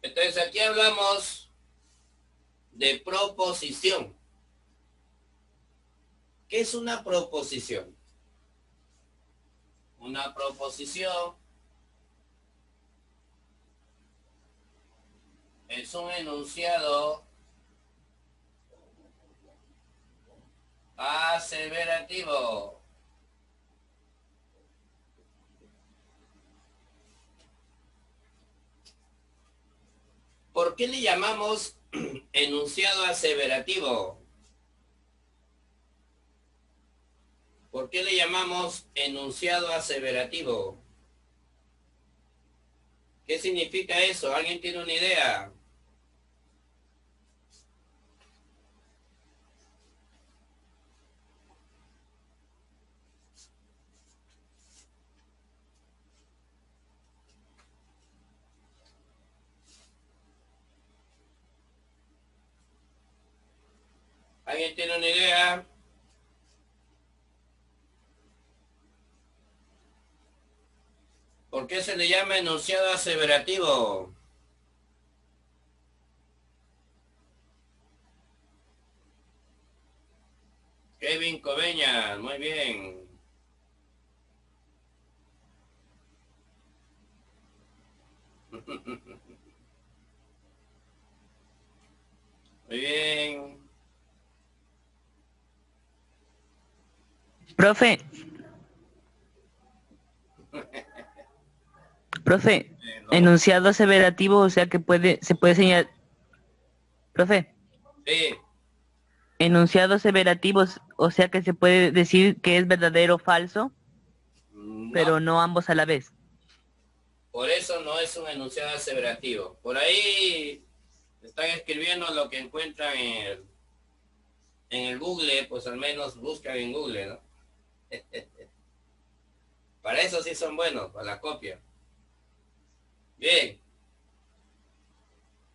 Entonces aquí hablamos de proposición. ¿Qué es una proposición? Una proposición es un enunciado aseverativo. ¿Por qué le llamamos enunciado aseverativo? ¿Por qué le llamamos enunciado aseverativo? ¿Qué significa eso? ¿Alguien tiene una idea? ¿Alguien tiene una idea? ¿Por qué se le llama enunciado aseverativo? Kevin Coveñas, muy bien. Muy bien. Profe, profe, No. enunciado aseverativo, o sea que se puede señalar, profe, Sí, enunciado aseverativo, o sea que se puede decir que es verdadero o falso, no. pero no ambos a la vez. Por eso no es un enunciado aseverativo. Por ahí están escribiendo lo que encuentran en el Google, pues al menos buscan en Google, ¿no? Para eso sí son buenos, para la copia. Bien,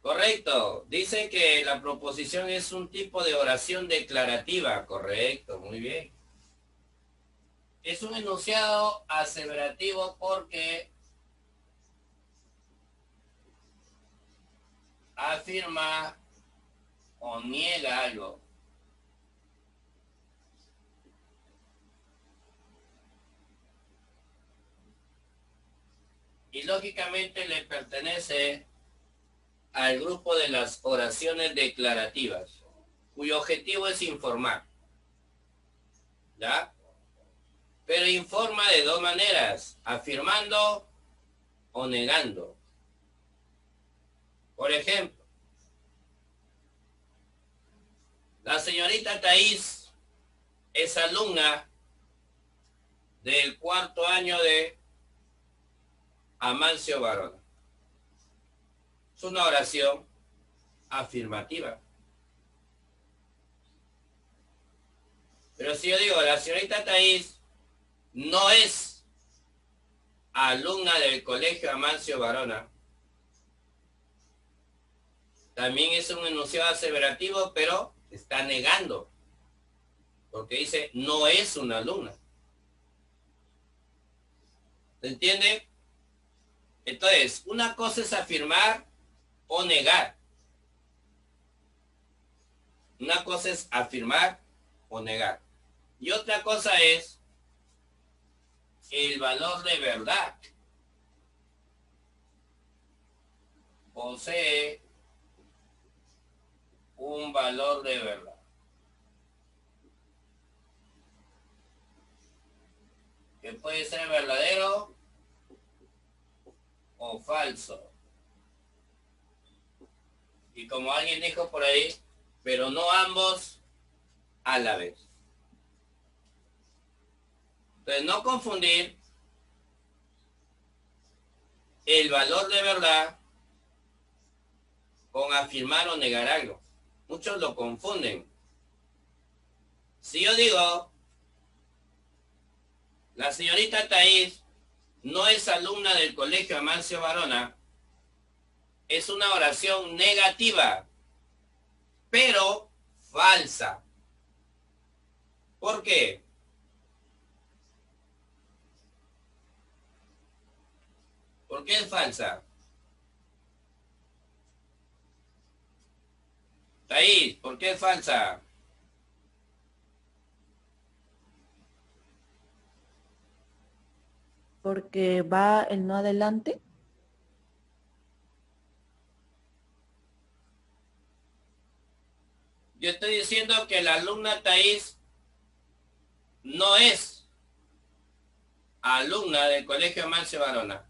correcto. Dice que la proposición es un tipo de oración declarativa. Correcto, muy bien. Es un enunciado aseverativo porque afirma o niega algo. Y lógicamente le pertenece al grupo de las oraciones declarativas, cuyo objetivo es informar, ¿ya? Pero informa de dos maneras, afirmando o negando. Por ejemplo, la señorita Thais es alumna del cuarto año de Amancio Barona. Es una oración afirmativa. Pero si yo digo, la señorita Thais no es alumna del colegio Amancio Barona, también es un enunciado aseverativo, pero está negando, porque dice, no es una alumna. ¿Se entiende? Entonces, una cosa es afirmar o negar. Una cosa es afirmar o negar. Y otra cosa es el valor de verdad. Posee un valor de verdad. Que puede ser verdadero o falso. Y como alguien dijo por ahí, pero no ambos a la vez. Entonces, no confundir el valor de verdad con afirmar o negar algo. Muchos lo confunden. Si yo digo, la señorita Thais no es alumna del colegio Amancio Barona, es una oración negativa, pero falsa. ¿Por qué? ¿Por qué es falsa? Ahí, ¿por qué es falsa? Porque va el no adelante. Yo estoy diciendo que la alumna Thais no es alumna del Colegio Amancio Varona.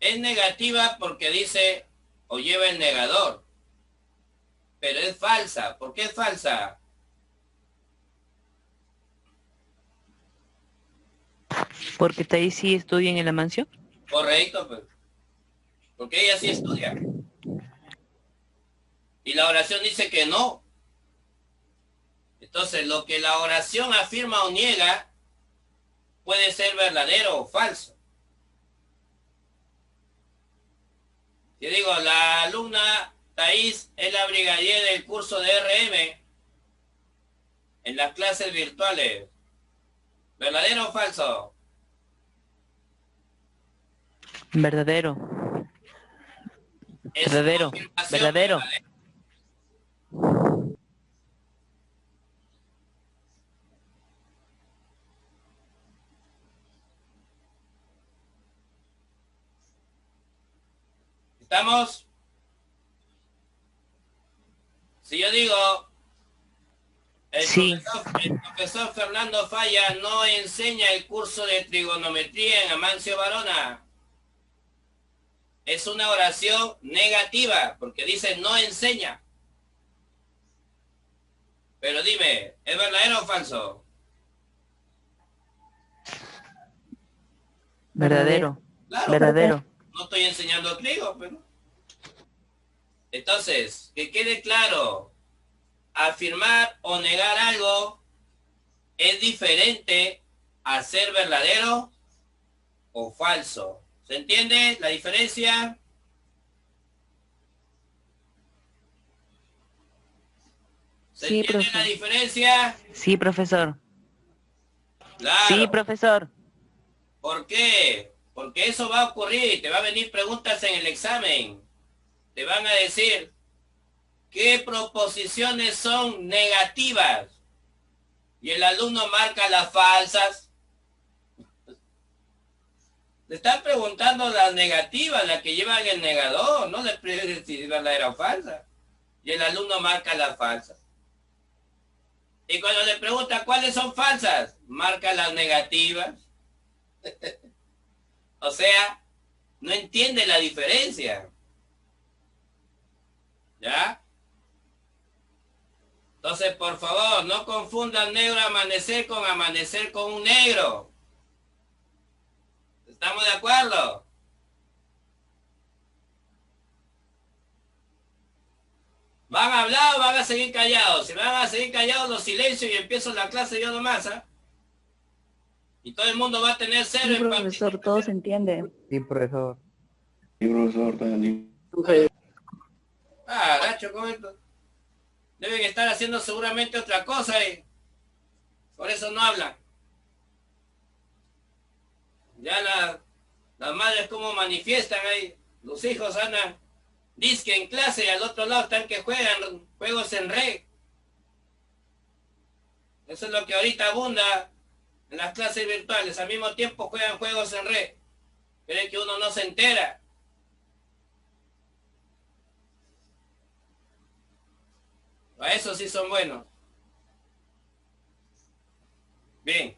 Es negativa porque dice o lleva el negador. Pero es falsa. ¿Por qué es falsa? Porque Thais sí estudia en el Amancio. Correcto, pues. Porque ella sí estudia. Y la oración dice que no. Entonces, lo que la oración afirma o niega puede ser verdadero o falso. Yo digo, la alumna Thais es la brigadier del curso de RM en las clases virtuales. ¿Verdadero o falso? Verdadero. Es una Verdadero. afirmación Verdadero. verdadera. ¿Estamos? Si yo digo, Sí. el profesor Fernando Falla no enseña el curso de trigonometría en Amancio Varona. Es una oración negativa, porque dice no enseña. Pero dime, ¿es verdadero o falso? Verdadero. Claro, Verdadero. no estoy enseñando trigo, pero... Entonces, que quede claro, afirmar o negar algo es diferente a ser verdadero o falso. ¿Se entiende la diferencia? ¿Se Sí, entiende la profe. diferencia? Sí, profesor. Sí, Claro. profesor. ¿Por qué? Porque eso va a ocurrir, te va a venir preguntas en el examen. Te van a decir, ¿qué proposiciones son negativas? Y el alumno marca las falsas. Le están preguntando las negativas, las que llevan el negador, no le preguntan si es verdadera o falsa. Y el alumno marca las falsas. Y cuando le pregunta cuáles son falsas, marca las negativas. O sea, no entiende la diferencia. ¿Ya? Entonces, por favor, no confundan negro amanecer con amanecer con un negro. ¿Estamos de acuerdo? ¿Van a hablar o van a seguir callados? Si van a seguir callados, los silencio y empiezo la clase yo nomás, ¿ah? Y todo el mundo va a tener cero Sí, en profesor, todo se participación. entiende. Sí, profesor. Ah, Nacho, ¿cómo esto? Deben estar haciendo seguramente otra cosa y por eso no hablan. Ya las madres cómo manifiestan ahí. Los hijos andan disque en clase y al otro lado están que juegan juegos en red. Eso es lo que ahorita abunda en las clases virtuales. Al mismo tiempo juegan juegos en red. Creen que uno no se entera. A eso sí son buenos. Bien.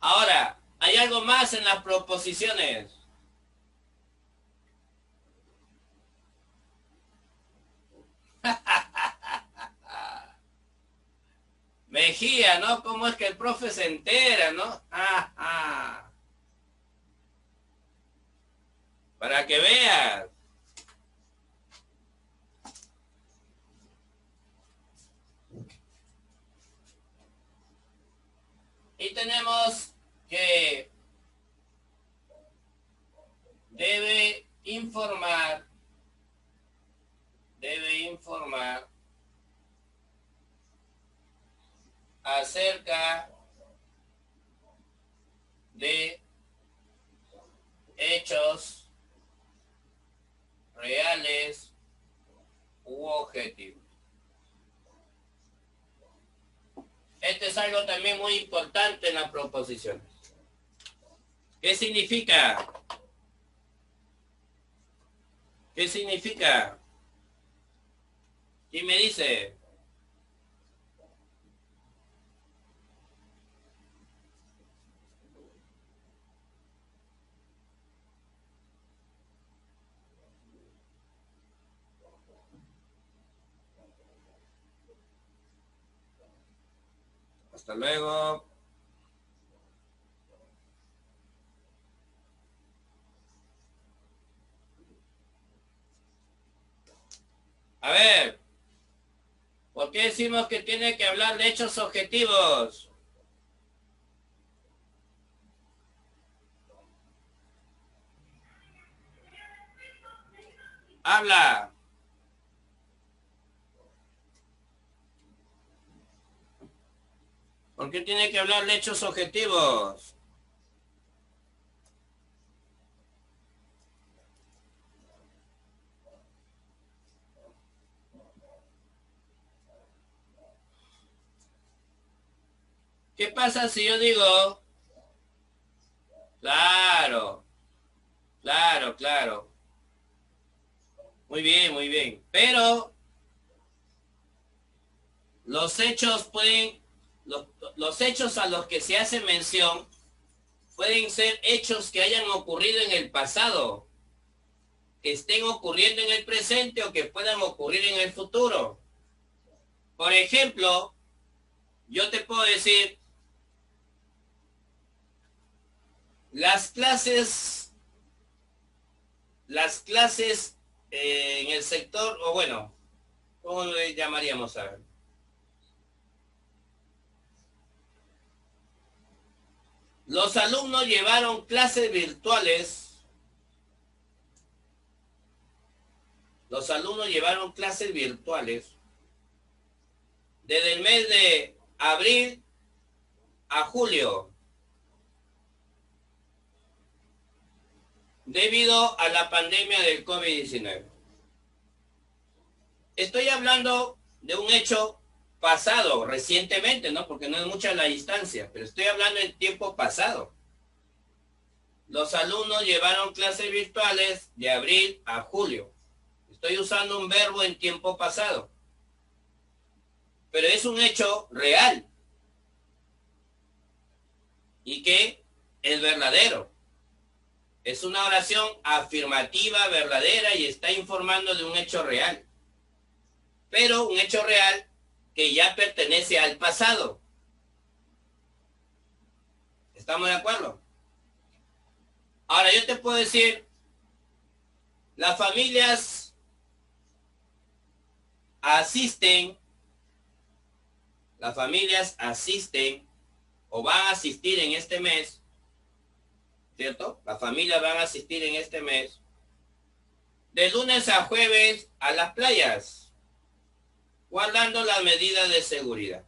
Ahora, hay algo más en las proposiciones. Mejía, ¿no? ¿Cómo es que el profe se entera, no? Para que veas. Y tenemos que debe informar acerca subjetivo. Este es algo también muy importante en las proposiciones. ¿Qué significa? ¿Qué significa? ¿Quién me dice? Hasta luego. A ver, ¿por qué decimos que tiene que hablar de hechos objetivos? Habla. ¿Por qué tiene que hablar de hechos objetivos? ¿Qué pasa si yo digo? Claro, claro, claro. Muy bien, muy bien. Pero los hechos pueden, los hechos a los que se hace mención pueden ser hechos que hayan ocurrido en el pasado, que estén ocurriendo en el presente o que puedan ocurrir en el futuro. Por ejemplo, yo te puedo decir, las clases en el sector, o bueno, ¿cómo le llamaríamos a ver? Los alumnos llevaron clases virtuales. Los alumnos llevaron clases virtuales desde el mes de abril a julio, debido a la pandemia del COVID-19. Estoy hablando de un hecho pasado, recientemente, ¿no? Porque no es mucha la distancia, pero estoy hablando en tiempo pasado. Los alumnos llevaron clases virtuales de abril a julio. Estoy usando un verbo en tiempo pasado. Pero es un hecho real. Y que es verdadero. Es una oración afirmativa, verdadera, y está informando de un hecho real. Pero un hecho real que ya pertenece al pasado. ¿Estamos de acuerdo? Ahora yo te puedo decir, las familias asisten o van a asistir en este mes, ¿cierto? Las familias van a asistir en este mes, de lunes a jueves, a las playas, guardando las medidas de seguridad.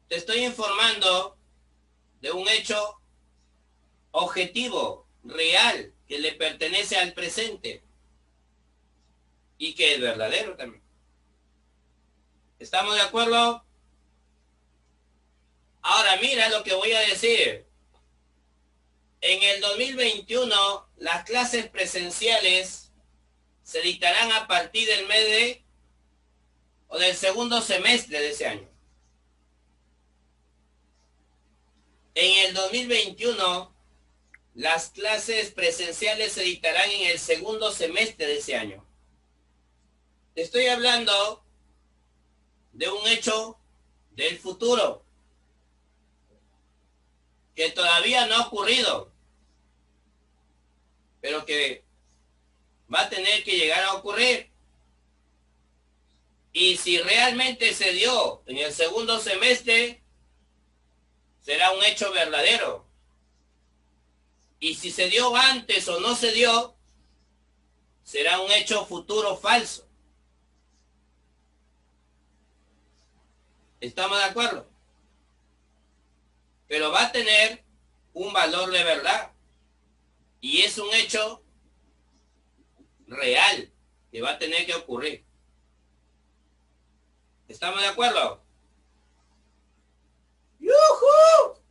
Te estoy informando de un hecho objetivo, real, que le pertenece al presente y que es verdadero también. ¿Estamos de acuerdo? Ahora mira lo que voy a decir. En el 2021, las clases presenciales se dictarán a partir del mes o del segundo semestre de ese año. En el 2021, las clases presenciales se dictarán en el segundo semestre de ese año. Te estoy hablando de un hecho del futuro que todavía no ha ocurrido, pero que va a tener que llegar a ocurrir. Y si realmente se dio en el segundo semestre, será un hecho verdadero. Y si se dio antes o no se dio, será un hecho futuro falso. ¿Estamos de acuerdo? Pero va a tener un valor de verdad. Y es un hecho real que va a tener que ocurrir. ¿Estamos de acuerdo? ¡Yujú!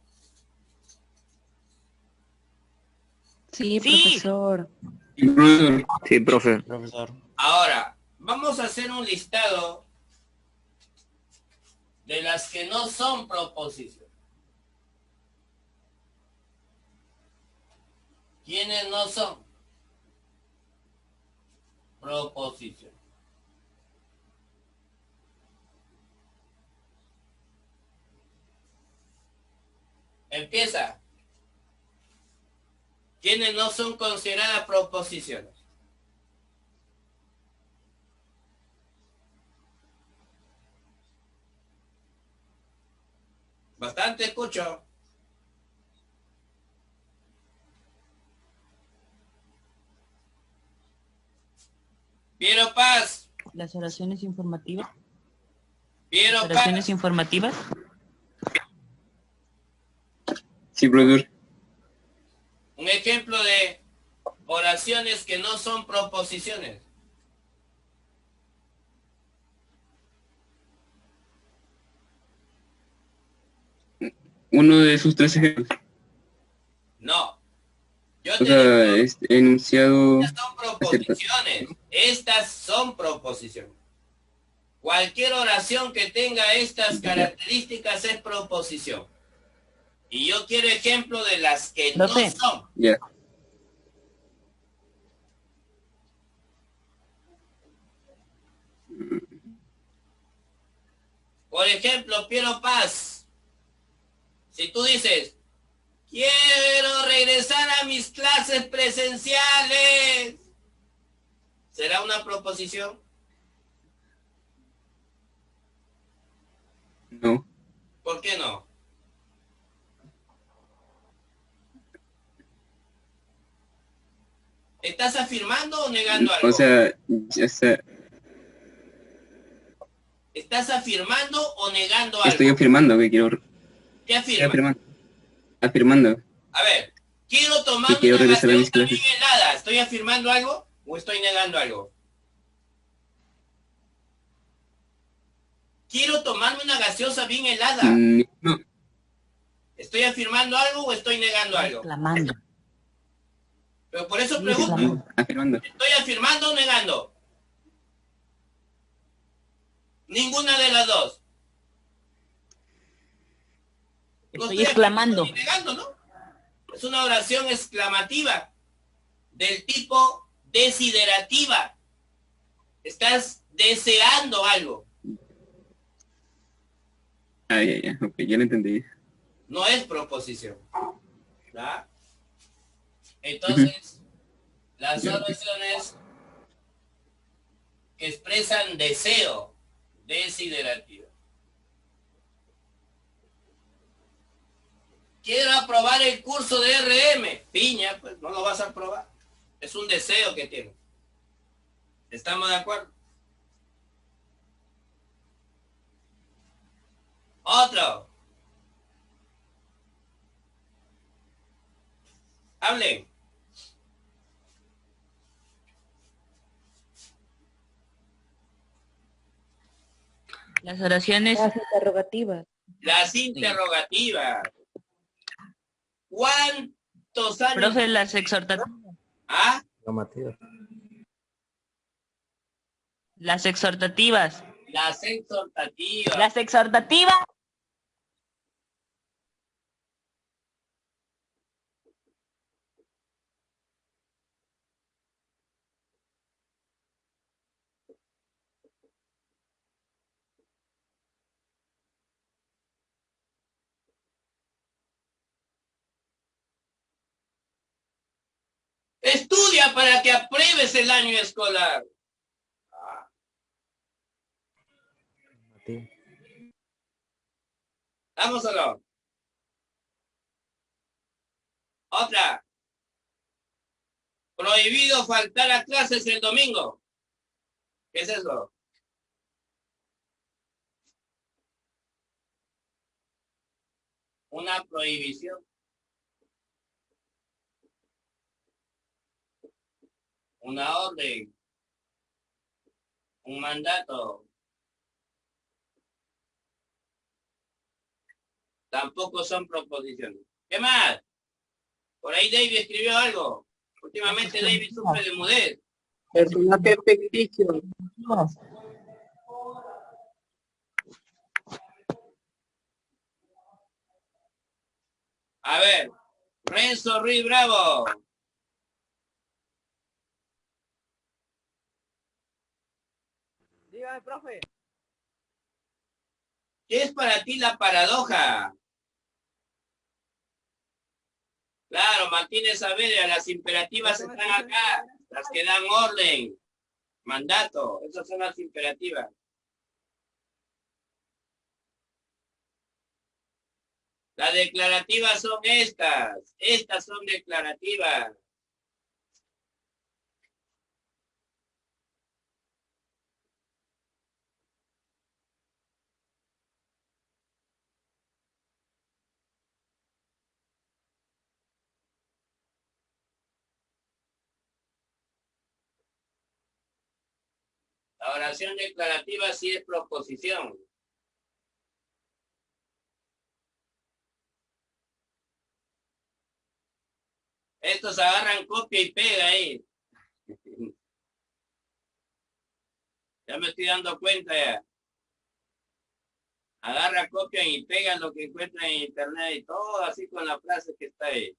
Sí, Sí. profesor. Sí, profesor. Sí, profe. Profesor. Ahora, vamos a hacer un listado de las que no son proposiciones. ¿Quiénes no son proposiciones? Empieza. ¿Quiénes no son consideradas proposiciones? Bastante escucho. Piero Paz. Las oraciones informativas. Piero Las oraciones Paz. informativas. Sí, profesor. Un ejemplo de oraciones que no son proposiciones. Uno de sus tres ejemplos. No. Yo O te sea, digo, enunciado. estas son proposiciones. Estas son proposiciones. Cualquier oración que tenga estas características es proposición. Y yo quiero ejemplo de las que no Profe. son. Ya. Por ejemplo, Piero Paz. Si tú dices, quiero regresar a mis clases presenciales, ¿será una proposición? No. ¿Por qué no? ¿Estás afirmando o negando algo? O sea, ya está. ¿Estás afirmando o negando algo? Estoy afirmando que quiero. ¿Qué Estoy afirmas? afirmando. Afirmando A ver, quiero que tomarme quiero una regresar a mis gaseosa bien clases. helada. ¿Estoy afirmando algo o estoy negando algo? Quiero tomarme una gaseosa bien helada. No. ¿Estoy afirmando algo o estoy negando algo? Exclamando. Pero por eso Sí, pregunto, exclamando. Afirmando. ¿estoy afirmando o negando? Ninguna de las dos. No Estoy exclamando. afirmando ni negando, ¿no? Es una oración exclamativa del tipo desiderativa. Estás deseando algo. Ah, ya. Ok, ya lo entendí. No es proposición. ¿Verdad? Entonces, las oraciones que expresan deseo, desiderativa. Quiero aprobar el curso de RM. Piña, pues no lo vas a aprobar. Es un deseo que tienes. ¿Estamos de acuerdo? Otro. Hablen. Las oraciones. Las interrogativas. Las interrogativas. ¿Cuántos años? Profe, las exhortativas. ¿Ah? Normativa. Las exhortativas. Las exhortativas. Las exhortativas. Estudia para que apruebes el año escolar. Normativa. Vamos a lo. Otra. Prohibido faltar a clases el domingo. ¿Qué es eso? Una prohibición. Una orden. Un mandato. Tampoco son proposiciones. ¿Qué más? Por ahí David escribió algo. Últimamente David sufre de mudez. Personaje ficticio. A ver, Renzo Ruiz Bravo. Dígame, profe. ¿Qué es para ti la paradoja? Claro, Martínez Saavedra, las imperativas están acá, las que dan orden, mandato, esas son las imperativas. Las declarativas son estas son declarativas. La oración declarativa sí es proposición. Estos agarran copia y pega ahí. Ya me estoy dando cuenta ya. Agarra, copian y pegan lo que encuentran en internet y todo así con la frase que está ahí.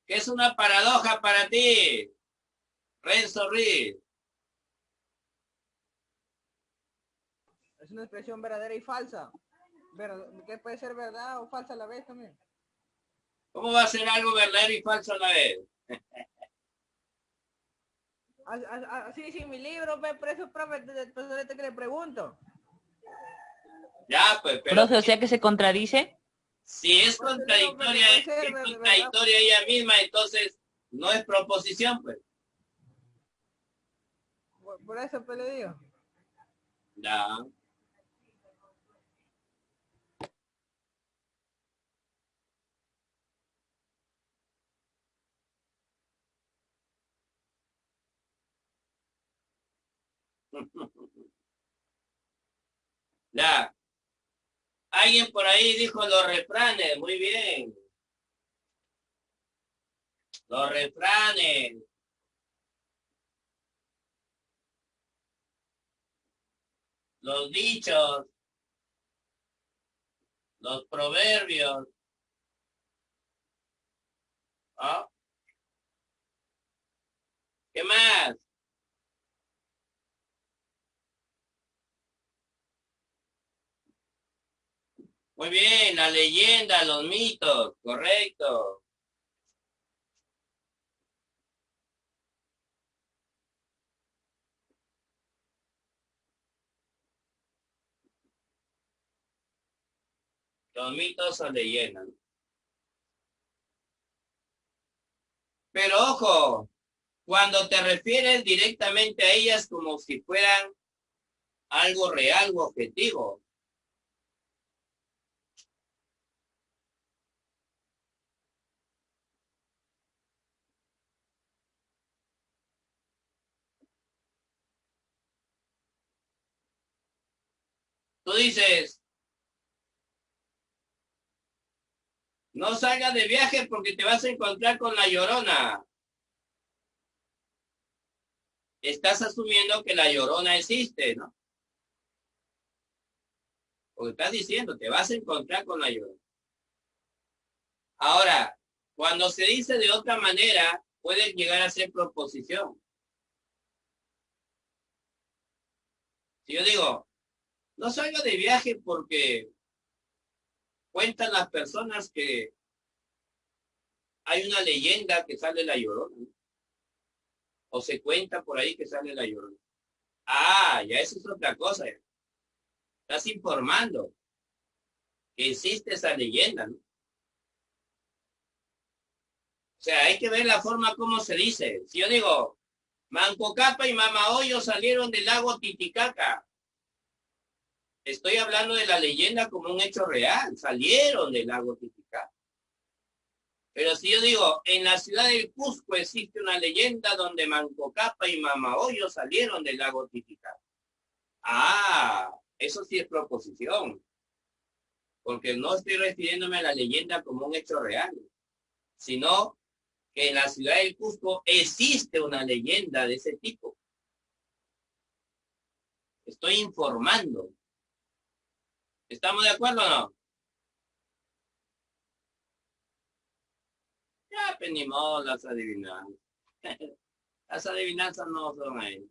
¿Qué es una paradoja para ti, Renzo Ruiz? Es una expresión verdadera y falsa. Que puede ser verdad o falsa a la vez también. ¿Cómo va a ser algo verdadero y falso a la vez? Así dice mi libro, por eso, profe, que le pregunto. Ya, pues, pero... Profe, o sea que se contradice. Si es contradictoria, ella misma, entonces no es proposición, pues. Por eso pues le digo. Ya. Ya. Alguien por ahí dijo los refranes, muy bien. Los refranes. Los dichos. Los proverbios. ¿Ah? ¿Qué más? Muy bien, la leyenda, los mitos, correcto. Los mitos o leyendas. Pero ojo, cuando te refieres directamente a ellas como si fueran algo real o objetivo. Tú dices, no salgas de viaje porque te vas a encontrar con la Llorona. Estás asumiendo que la Llorona existe, ¿no? Porque estás diciendo, te vas a encontrar con la Llorona. Ahora, cuando se dice de otra manera, puede llegar a ser proposición. Si yo digo, no salga de viaje porque cuentan las personas que hay una leyenda que sale la Llorona, ¿no? O se cuenta por ahí que sale la Llorona. Ah, ya eso es otra cosa. Ya. Estás informando que existe esa leyenda, ¿no? O sea, hay que ver la forma como se dice. Si yo digo, Manco Cápac y Mama Hoyo salieron del lago Titicaca, estoy hablando de la leyenda como un hecho real. Salieron del lago Titicaca. Pero si yo digo, en la ciudad del Cusco existe una leyenda donde Manco Cápac y Mama Hoyo salieron del lago Titicaca. Ah, eso sí es proposición, porque no estoy refiriéndome a la leyenda como un hecho real, sino que en la ciudad del Cusco existe una leyenda de ese tipo. Estoy informando. ¿Estamos de acuerdo o no? Ya, pues ni modo, las adivinanzas. Las adivinanzas no son ahí.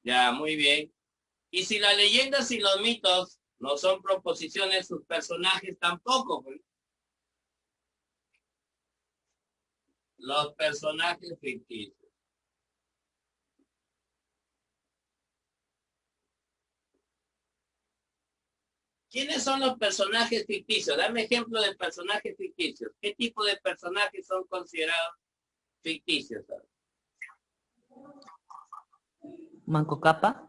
Ya, muy bien. Y si las leyendas y los mitos no son proposiciones, sus personajes tampoco, pues. Los personajes ficticios. ¿Quiénes son los personajes ficticios? Dame ejemplo de personajes ficticios. ¿Qué tipo de personajes son considerados ficticios? Manco Capa.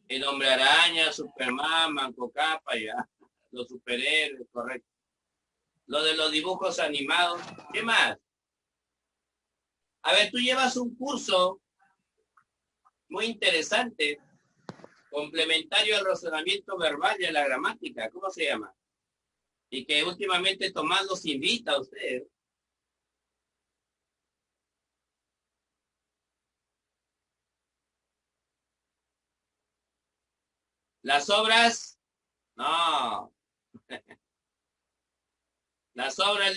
El Hombre Araña, Superman, Manco Capa, ya. Los superhéroes, correcto. Lo de los dibujos animados. ¿Qué más? A ver, tú llevas un curso muy interesante, complementario al razonamiento verbal y a la gramática. ¿Cómo se llama? Y que últimamente Tomás los invita a ustedes. Las obras, no. Las obras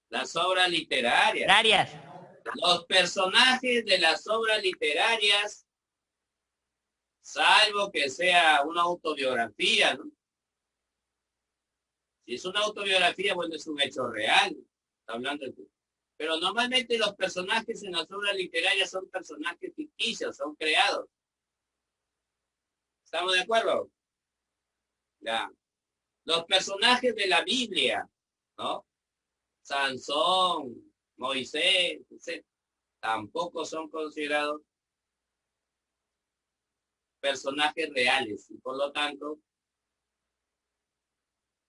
las obras literarias. Arias. Los personajes de las obras literarias, salvo que sea una autobiografía, ¿no? Si es una autobiografía, bueno, es un hecho real. Está hablando de... Pero normalmente los personajes en las obras literarias son personajes ficticios, son creados. ¿Estamos de acuerdo? Ya. Los personajes de la Biblia, ¿no? Sansón, Moisés, etc., tampoco son considerados personajes reales y por lo tanto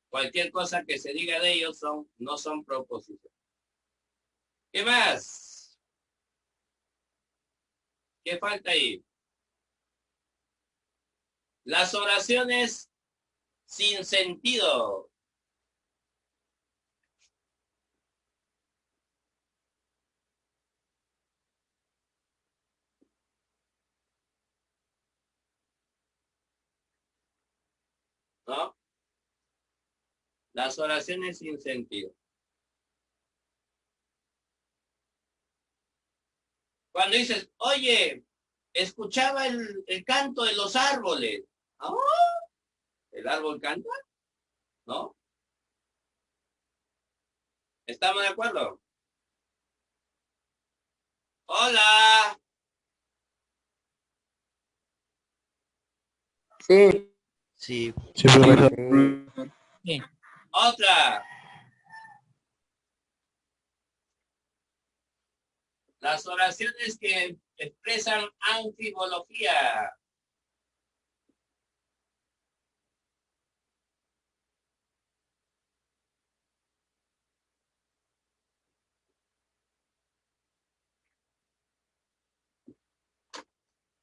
cualquier cosa que se diga de ellos no son proposiciones. ¿Qué más? ¿Qué falta ahí? Las oraciones sin sentido. ¿No? Las oraciones sin sentido. Cuando dices, oye, escuchaba el canto de los árboles. ¿Ah? ¿El árbol canta? ¿No? ¿Estamos de acuerdo? Hola. Sí. Sí. Sí, profesor. Sí. Otra. Las oraciones que expresan anfibología.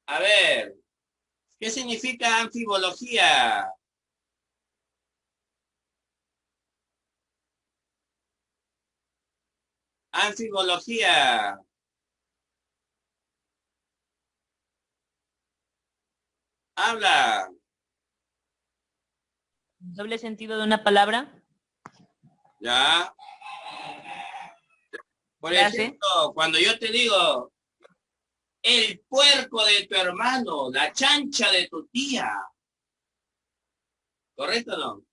A ver, ¿qué significa anfibología? Anfibología. Habla. Doble sentido de una palabra. ¿Ya? Por Frase. ejemplo, cuando yo te digo, el puerco de tu hermano, la chancha de tu tía. ¿Correcto o no?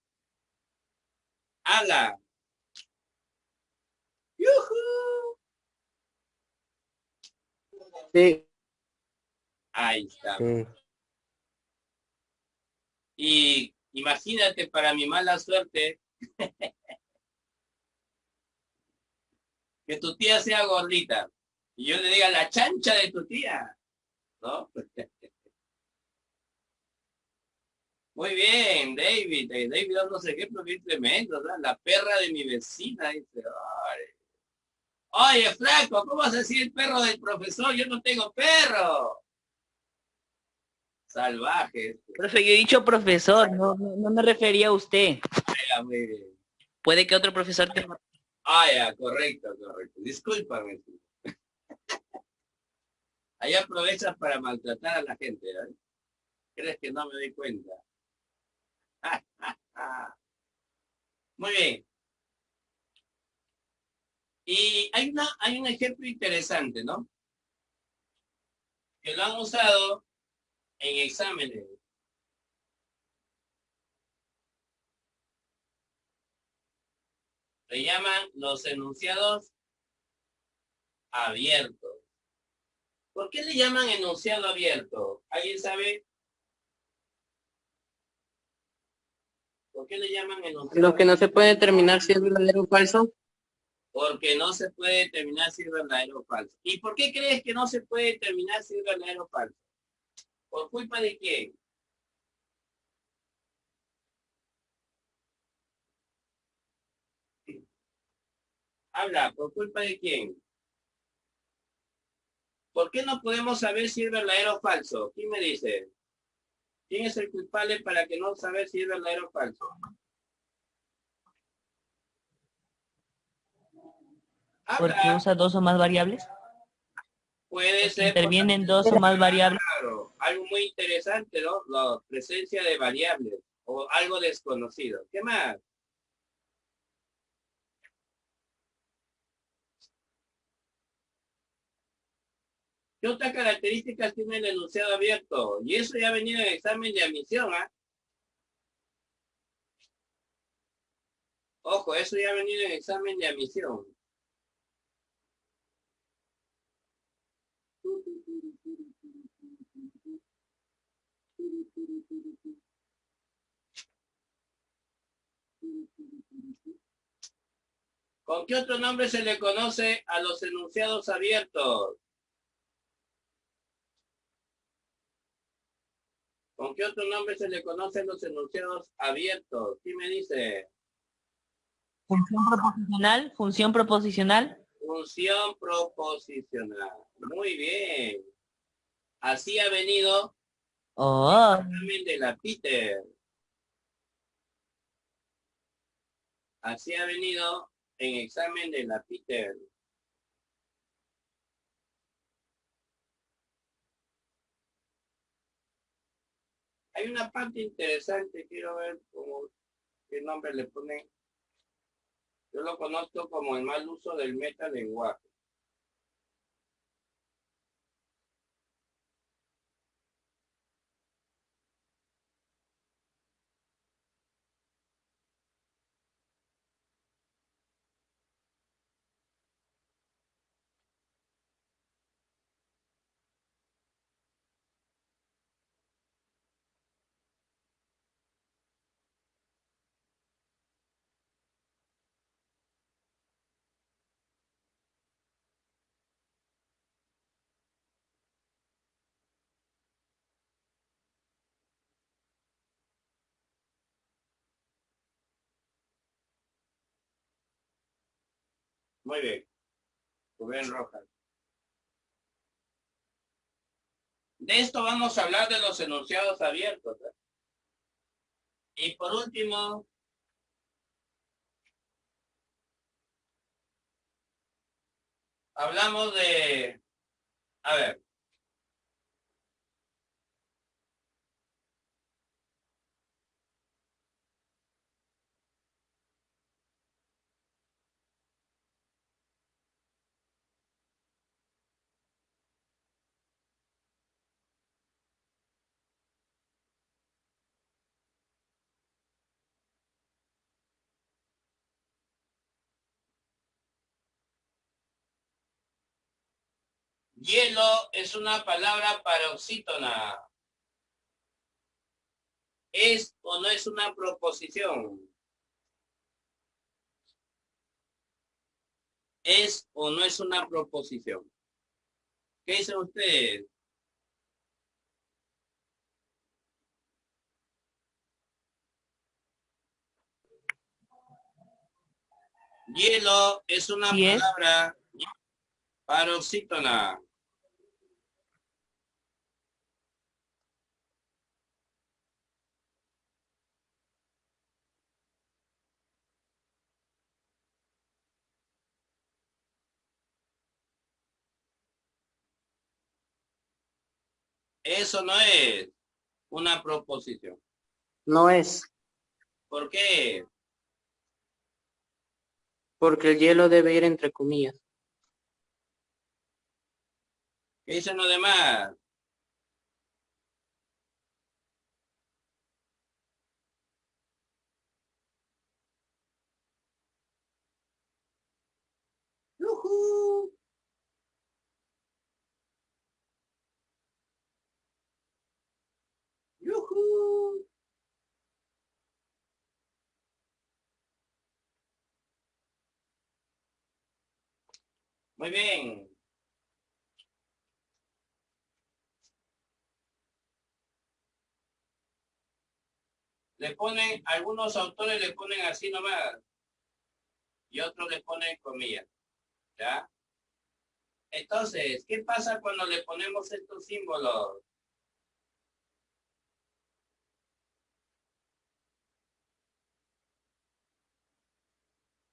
Habla. ¡Yujú! Sí. Ahí está. Sí. Y imagínate, para mi mala suerte, que tu tía sea gordita. Y yo le diga la chancha de tu tía. ¿No? Muy bien, David. David no sé qué, pero qué tremendo, ¿verdad? La perra de mi vecina, dice. Ay. Oye, flaco, ¿cómo vas a decir el perro del profesor? Yo no tengo perro. Salvaje. Profe, yo he dicho profesor, no me refería a usted. Ya, muy bien. Puede que otro profesor te... Ah, ya, correcto. Discúlpame. Ahí aprovechas para maltratar a la gente, ¿eh? ¿Crees que no me doy cuenta? Muy bien. Y hay un ejemplo interesante, ¿no? Que lo han usado en exámenes. Le llaman los enunciados abiertos. ¿Por qué le llaman enunciado abierto? ¿Alguien sabe por qué le llaman enunciado Lo que no abierto? se puede determinar si es verdadero o falso. Porque no se puede determinar si es verdadero o falso. ¿Y por qué crees que no se puede determinar si es verdadero o falso? ¿Por culpa de quién? Habla, ¿por culpa de quién? ¿Por qué no podemos saber si es verdadero o falso? ¿Quién me dice? ¿Quién es el culpable para que no saber si es verdadero o falso? Porque Habla. usa dos o más variables. Puede Porque ser por la intervienen dos o presencia, más variables. claro, algo muy interesante, ¿no? La presencia de variables o algo desconocido. ¿Qué más? ¿Qué otras características tiene el enunciado abierto? Y eso ya ha venido en examen de admisión, ¿ah? Ojo, eso ya ha venido en examen de admisión. ¿Con qué otro nombre se le conoce a los enunciados abiertos? ¿Con qué otro nombre se le conoce a los enunciados abiertos? ¿Quién me dice? Función proposicional, función proposicional. Función proposicional. Muy bien. Así ha venido Oh, el examen de la Peter. Así ha venido en examen de la Peter. Hay una parte interesante, quiero ver qué nombre le ponen. Yo lo conozco como el mal uso del metalenguaje. Muy bien. Rubén Rojas. De esto vamos a hablar de los enunciados abiertos, ¿eh? Y por último, hablamos de, a ver, hielo es una palabra paroxítona. ¿Es o no es una proposición? ¿Es o no es una proposición? ¿Qué dicen ustedes? Hielo es una ¿Y es? palabra paroxítona. Eso no es una proposición. No es, ¿Por qué? porque el hielo debe ir entre comillas. ¿Qué dicen los demás? ¡Yujú! ¡Yujú! Muy bien. Le ponen, algunos autores le ponen así nomás y otros le ponen comillas, ¿ya? Entonces, ¿qué pasa cuando le ponemos estos símbolos?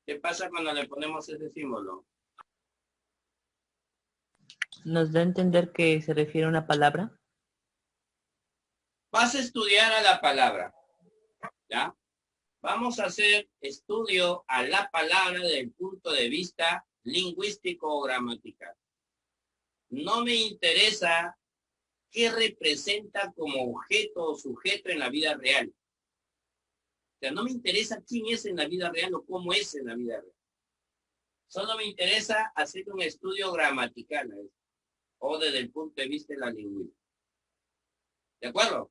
¿Qué pasa cuando le ponemos ese símbolo? ¿Nos da a entender que se refiere a una palabra? Vas a estudiar a la palabra, ¿ya? Vamos a hacer estudio a la palabra desde el punto de vista lingüístico o gramatical. No me interesa qué representa como objeto o sujeto en la vida real. O sea, no me interesa quién es en la vida real o cómo es en la vida real. Solo me interesa hacer un estudio gramatical o desde el punto de vista de la lingüística. ¿De acuerdo?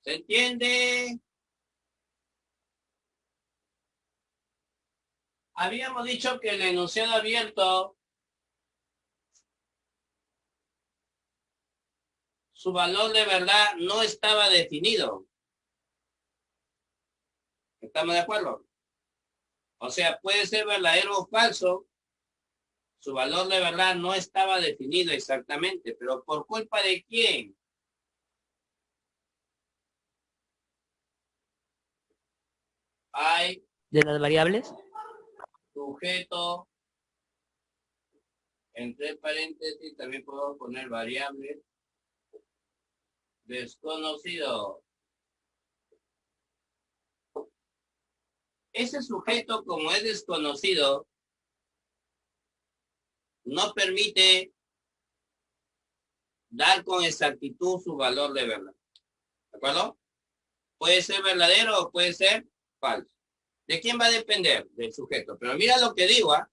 ¿Se entiende? Habíamos dicho que el enunciado abierto, su valor de verdad no estaba definido. ¿Estamos de acuerdo? O sea, puede ser verdadero o falso. Su valor de verdad no estaba definido exactamente, pero ¿por culpa de quién? Hay ¿De las variables? sujeto, entre paréntesis, también puedo poner variable, desconocido. Ese sujeto, como es desconocido, no permite dar con exactitud su valor de verdad. ¿De acuerdo? Puede ser verdadero o puede ser falso. ¿De quién va a depender? Del sujeto. Pero mira lo que digo, ¿ah?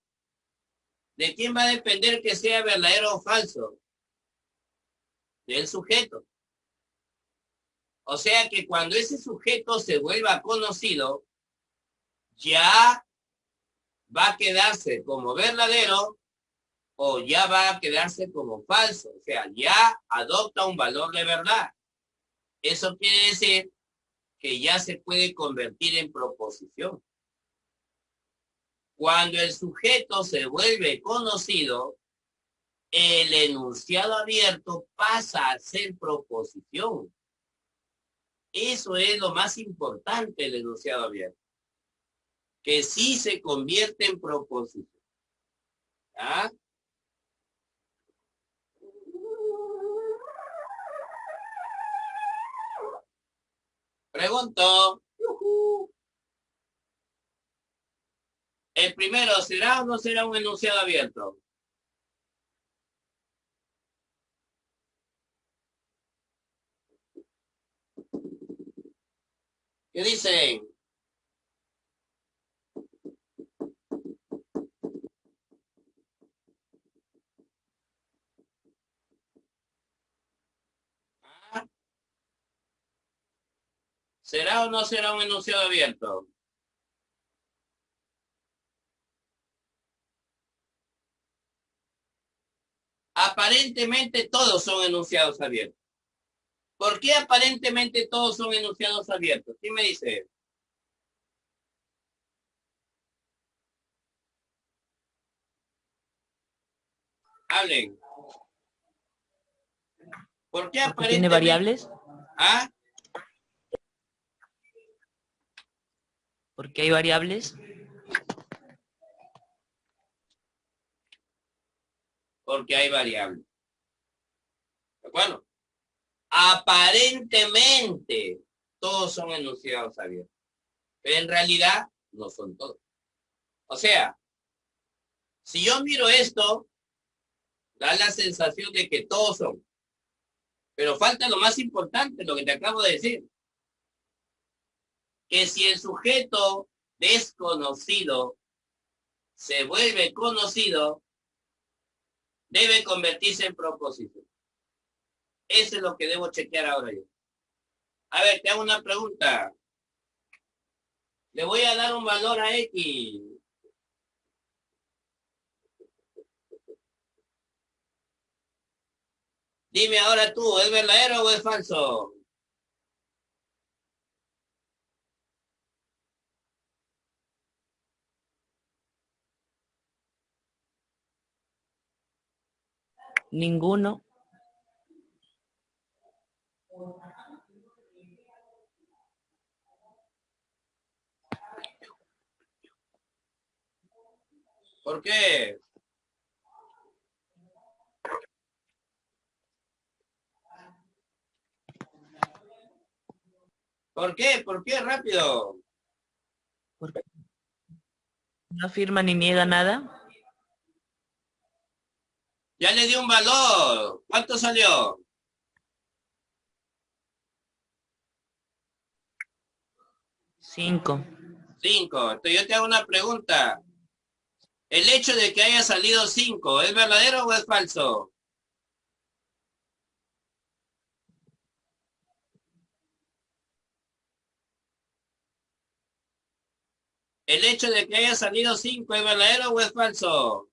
¿De quién va a depender que sea verdadero o falso? Del sujeto. O sea que cuando ese sujeto se vuelva conocido, ya va a quedarse como verdadero o ya va a quedarse como falso. O sea, ya adopta un valor de verdad. Eso quiere decir que ya se puede convertir en proposición. Cuando el sujeto se vuelve conocido, el enunciado abierto pasa a ser proposición. Eso es lo más importante del enunciado abierto, que sí se convierte en proposición. ¿Ah? Pregunto. El primero, ¿será o no será un enunciado abierto? ¿Qué dicen? ¿Ah? ¿Será o no será un enunciado abierto? Aparentemente todos son enunciados abiertos. ¿Por qué aparentemente todos son enunciados abiertos? ¿Quién me dice? Hablen. ¿Por qué ¿Porque tiene aparentemente? variables? ¿Ah? ¿Por qué hay variables? Porque hay variables. ¿De acuerdo? Aparentemente, todos son enunciados abiertos. Pero en realidad, no son todos. O sea, si yo miro esto, da la sensación de que todos son. Pero falta lo más importante, lo que te acabo de decir. Que si el sujeto desconocido se vuelve conocido, debe convertirse en proposición. Eso es lo que debo chequear ahora yo. A ver, te hago una pregunta. Le voy a dar un valor a X. Dime ahora tú, ¿es verdadero o es falso? Ninguno. ¿Por qué? ¿Por qué? ¿Por qué? Rápido. Porque no afirma ni niega nada. Ya le di un valor. ¿Cuánto salió? 5. 5. Entonces yo te hago una pregunta. El hecho de que haya salido 5, ¿es verdadero o es falso? El hecho de que haya salido 5, ¿es verdadero o es falso?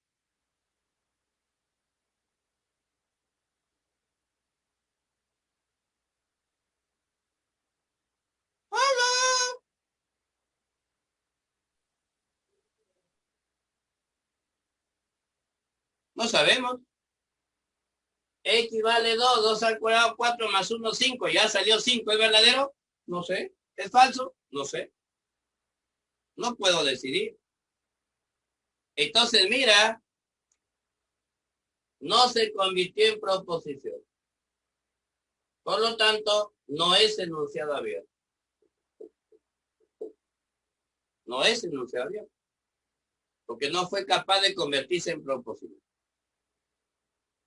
¡Hola! No sabemos. X vale 2, 2 al cuadrado 4 más 1, 5. Ya salió 5, ¿es verdadero? No sé. ¿Es falso? No sé. No puedo decidir. Entonces, mira, no se convirtió en proposición. Por lo tanto, no es enunciado abierto. No es enunciado abierto. Porque no fue capaz de convertirse en proposición.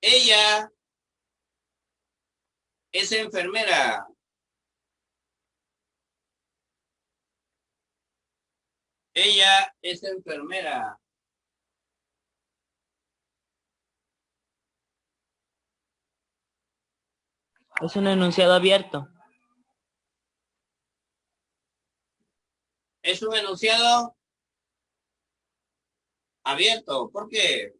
Ella es enfermera. Ella es enfermera. Es un enunciado abierto. Es un enunciado abierto. ¿Por qué?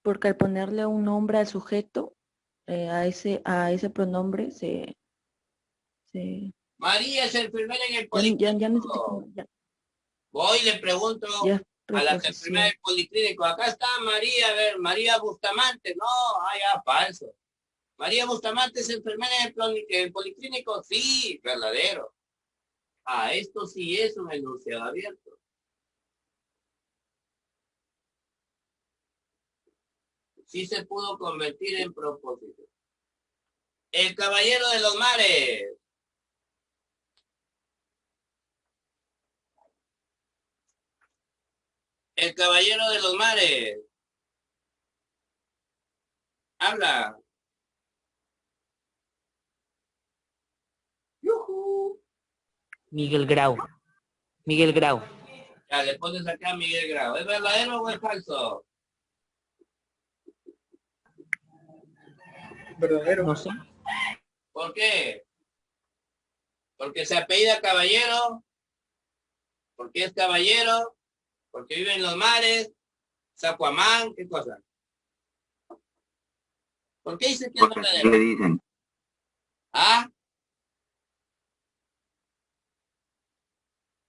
Porque al ponerle un nombre al sujeto, a ese pronombre se María es enfermera en el ya policlínico. Voy y le pregunto ya es a las enfermeras preposición. del policlínico. Acá está María, a ver, María Bustamante. No, ya, falso. María Bustamante es enfermera en el policlínico. Sí, verdadero. Esto sí es un enunciado abierto. Sí se pudo convertir en proposición. El caballero de los mares. El caballero de los mares. Habla. ¡Yujú! Miguel Grau. Miguel Grau. Ya, le pones acá a Miguel Grau. ¿Es verdadero o es falso? Verdadero. No sé. ¿Por qué? Porque se apellida caballero, porque es caballero, porque vive en los mares, es Aquaman, ¿qué cosa? ¿Por qué dice que es Porque así le verdadero? dicen. ¿Ah?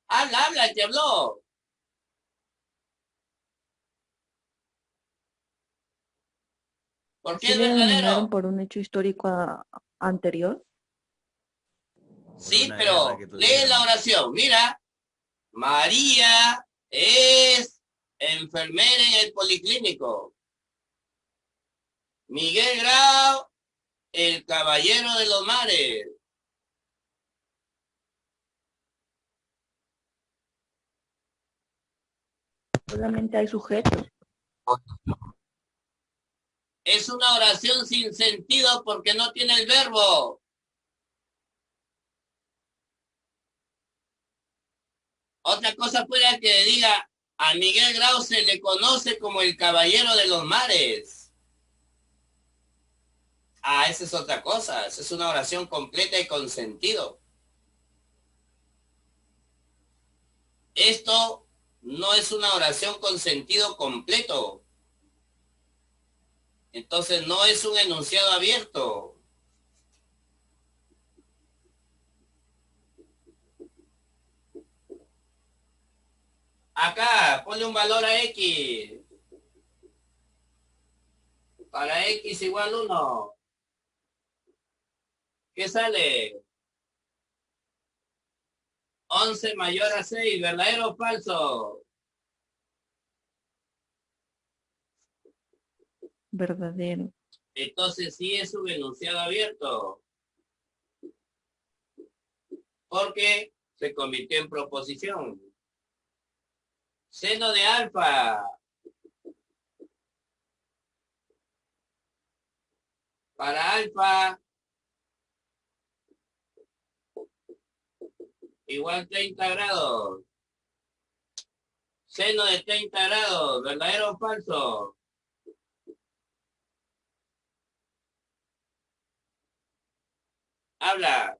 Habla, habla, te habló. ¿Por qué ¿Sí es le denominaron verdadero? por un hecho histórico anterior? Sí, una guerra pero que lee la tuvieron. oración. Mira, María es enfermera en el policlínico. Miguel Grau, el caballero de los mares. Solamente hay sujetos. Es una oración sin sentido porque no tiene el verbo. Otra cosa fuera que diga, a Miguel Grau se le conoce como el caballero de los mares. Ah, esa es otra cosa. Esa es una oración completa y con sentido. Esto no es una oración con sentido completo. Entonces no es un enunciado abierto. Acá, ponle un valor a X. Para X igual 1. ¿Qué sale? 11 mayor a 6. ¿Verdadero o falso? Verdadero. Entonces sí es un enunciado abierto. Porque se convirtió en proposición. Seno de alfa. Para alfa igual 30 grados. Seno de 30 grados. ¿Verdadero o falso? Habla.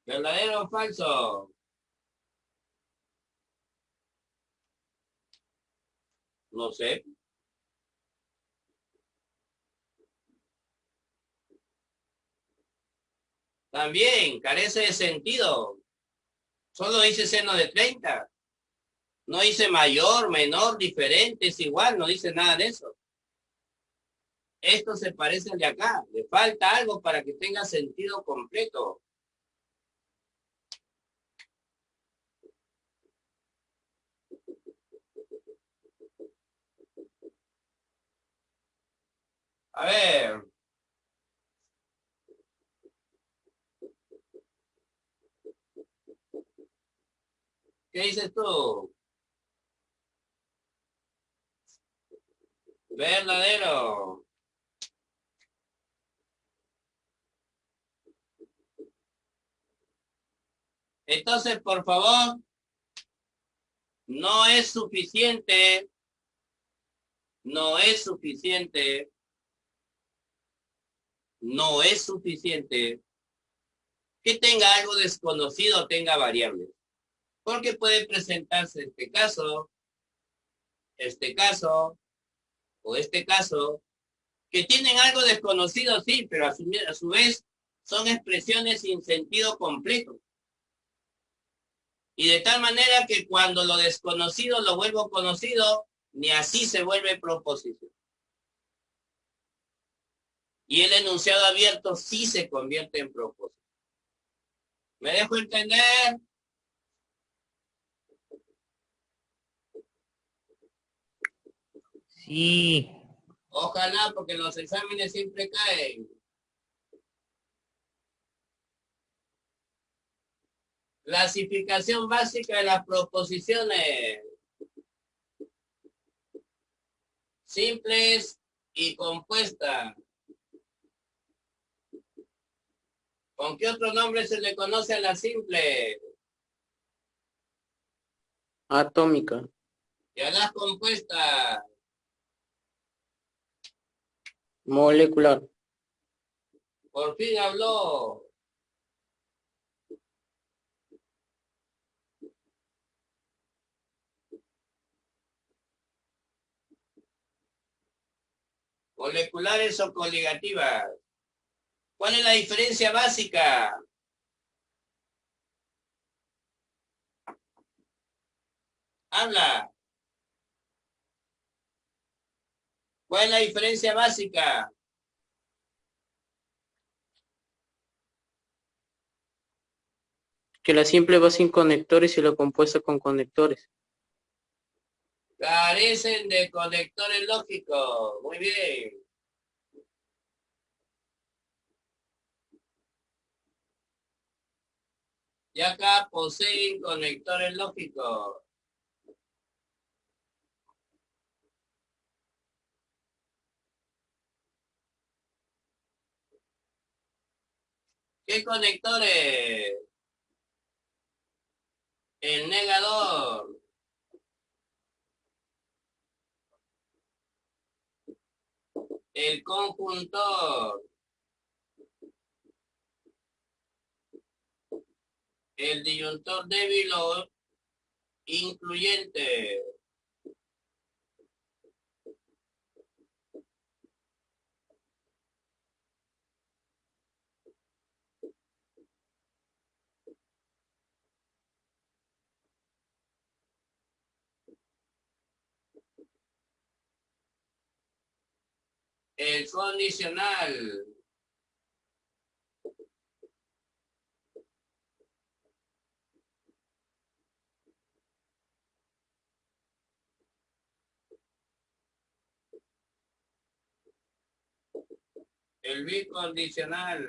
¿Verdadero o falso? No sé. También carece de sentido. Solo dice seno de 30. No dice mayor, menor, diferente, es igual, no dice nada de eso. Esto se parece al de acá. Le falta algo para que tenga sentido completo. A ver. ¿Qué dices tú? Verdadero. Entonces, por favor, no es suficiente, no es suficiente, no es suficiente que tenga algo desconocido o tenga variables. Porque puede presentarse este caso o este caso, que tienen algo desconocido, sí, pero a su vez son expresiones sin sentido completo. Y de tal manera que cuando lo desconocido lo vuelvo conocido, ni así se vuelve proposición. Y el enunciado abierto sí se convierte en proposición. ¿Me dejo entender? Sí. Ojalá, porque los exámenes siempre caen. Clasificación básica de las proposiciones. Simples y compuestas. ¿Con qué otro nombre se le conoce a la simple? Atómica. Y a las compuestas. Molecular. Por fin habló. Moleculares o coligativas. ¿Cuál es la diferencia básica? Habla. ¿Cuál es la diferencia básica? Que la simple va sin conectores y la compuesta con conectores. Carecen de conectores lógicos. Muy bien. Y acá poseen conectores lógicos. ¿Qué conectores? El negador. El conjuntor. El disyuntor débil o incluyente. El condicional. El bicondicional.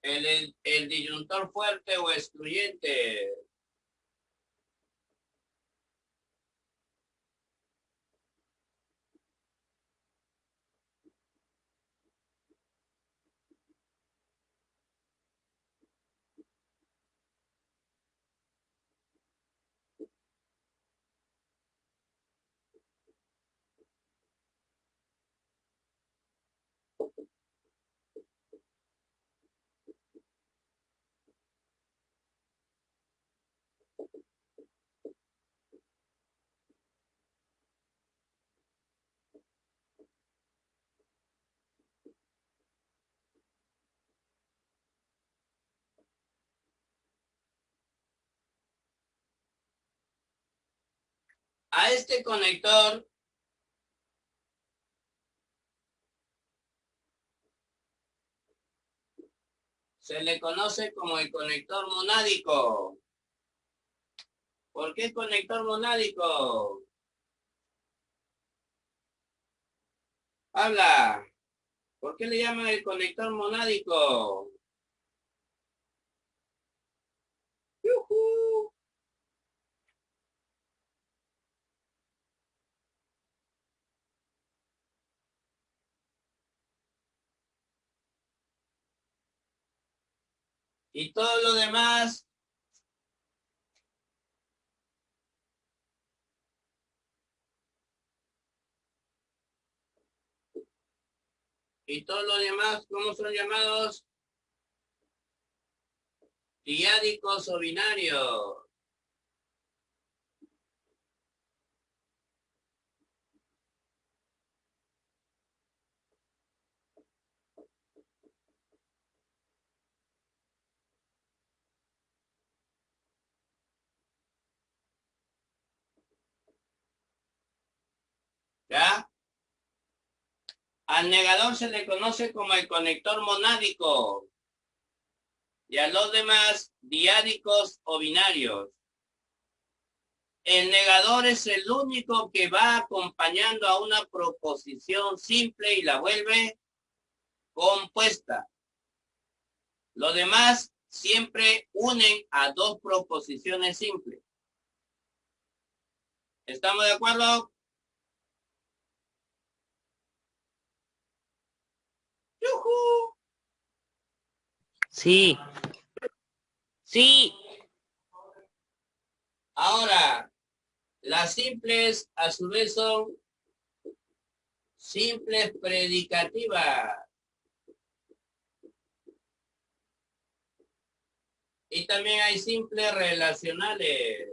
El disyuntor fuerte o excluyente. A este conector se le conoce como el conector monádico. ¿Por qué conector monádico? Habla. ¿Por qué le llaman el conector monádico? ¡Yujú! Y todo lo demás ¿cómo son llamados? Diádicos o binarios. ¿Ya? Al negador se le conoce como el conector monádico y a los demás diádicos o binarios. El negador es el único que va acompañando a una proposición simple y la vuelve compuesta. Los demás siempre unen a dos proposiciones simples. ¿Estamos de acuerdo? ¡Yujú! Sí. Sí. Ahora, las simples a su vez son simples predicativas. Y también hay simples relacionales.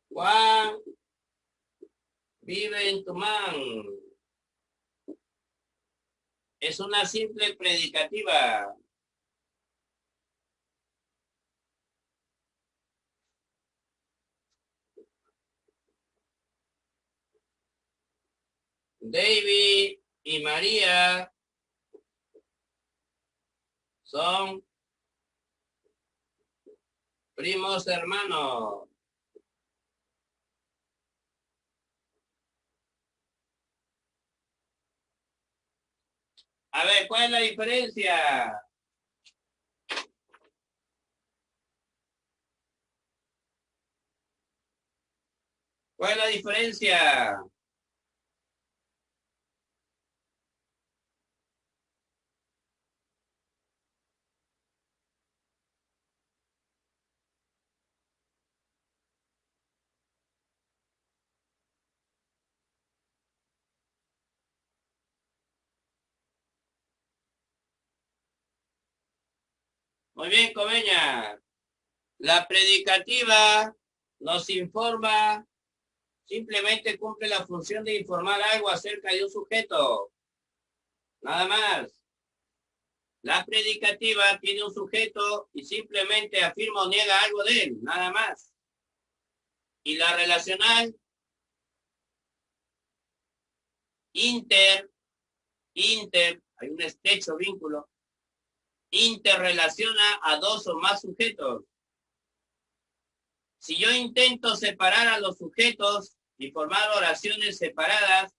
Juan vive en Tumán. Es una simple predicativa. David y María son primos hermanos. A ver, ¿cuál es la diferencia? ¿Cuál es la diferencia? Muy bien, Comeña. La predicativa nos informa, simplemente cumple la función de informar algo acerca de un sujeto. Nada más. La predicativa tiene un sujeto y simplemente afirma o niega algo de él, nada más. Y la relacional, hay un estrecho vínculo, interrelaciona a dos o más sujetos. Si yo intento separar a los sujetos y formar oraciones separadas,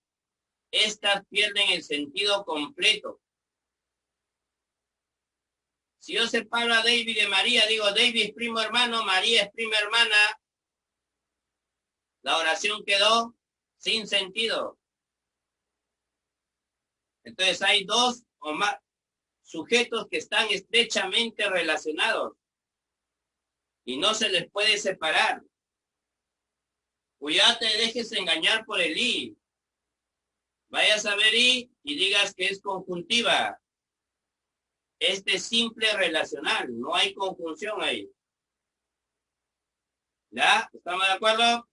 estas pierden el sentido completo. Si yo separo a David de María, digo David es primo hermano, María es prima hermana, la oración quedó sin sentido. Entonces hay dos o más sujetos que están estrechamente relacionados y no se les puede separar. Cuidado, te dejes engañar por el i. Vayas a ver i y digas que es conjuntiva. Este es simple relacional, no hay conjunción ahí. ¿Ya? ¿Estamos de acuerdo?